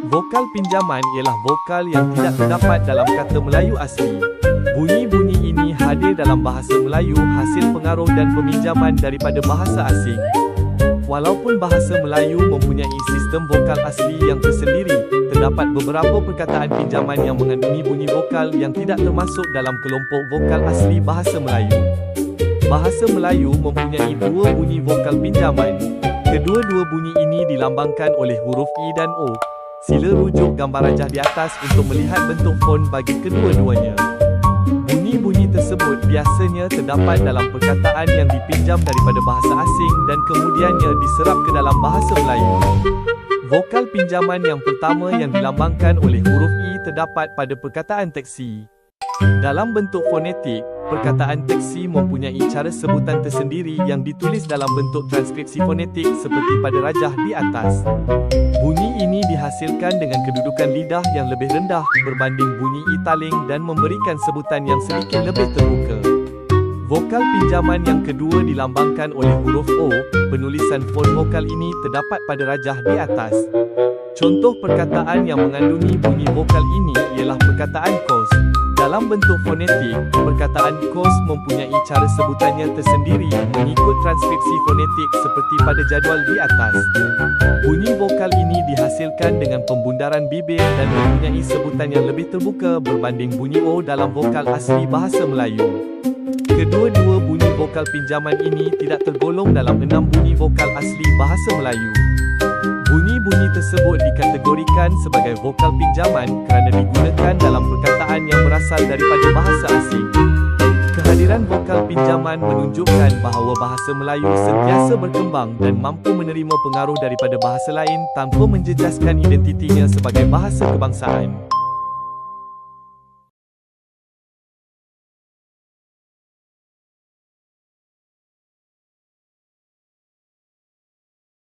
Vokal pinjaman ialah vokal yang tidak terdapat dalam kata Melayu asli. Bunyi-bunyi ini hadir dalam bahasa Melayu hasil pengaruh dan peminjaman daripada bahasa asing. Walaupun bahasa Melayu mempunyai sistem vokal asli yang tersendiri, terdapat beberapa perkataan pinjaman yang mengandungi bunyi vokal yang tidak termasuk dalam kelompok vokal asli bahasa Melayu. Bahasa Melayu mempunyai dua bunyi vokal pinjaman. Kedua-dua bunyi ini dilambangkan oleh huruf I dan O. Sila rujuk gambar rajah di atas untuk melihat bentuk fon bagi kedua-duanya. Bunyi-bunyi tersebut biasanya terdapat dalam perkataan yang dipinjam daripada bahasa asing dan kemudiannya diserap ke dalam bahasa Melayu. Vokal pinjaman yang pertama yang dilambangkan oleh huruf I terdapat pada perkataan teksi. Dalam bentuk fonetik, perkataan teksi mempunyai cara sebutan tersendiri yang ditulis dalam bentuk transkripsi fonetik seperti pada rajah di atas. Bunyi ini dihasilkan dengan kedudukan lidah yang lebih rendah berbanding bunyi I taling dan memberikan sebutan yang sedikit lebih terbuka. Vokal pinjaman yang kedua dilambangkan oleh huruf O. Penulisan fon vokal ini terdapat pada rajah di atas. Contoh perkataan yang mengandungi bunyi vokal ini ialah perkataan kos. Dalam bentuk fonetik, perkataan kos mempunyai cara sebutannya tersendiri mengikut transkripsi fonetik seperti pada jadual di atas. Bunyi vokal ini dihasilkan dengan pembundaran bibir dan mempunyai sebutan yang lebih terbuka berbanding bunyi O dalam vokal asli bahasa Melayu. Kedua-dua bunyi vokal pinjaman ini tidak tergolong dalam 6 bunyi vokal asli bahasa Melayu. Bunyi-bunyi tersebut dikategorikan sebagai vokal pinjaman kerana digunakan dalam perkataan yang berasal daripada bahasa asing. Kehadiran vokal pinjaman menunjukkan bahawa bahasa Melayu sentiasa berkembang dan mampu menerima pengaruh daripada bahasa lain tanpa menjejaskan identitinya sebagai bahasa kebangsaan.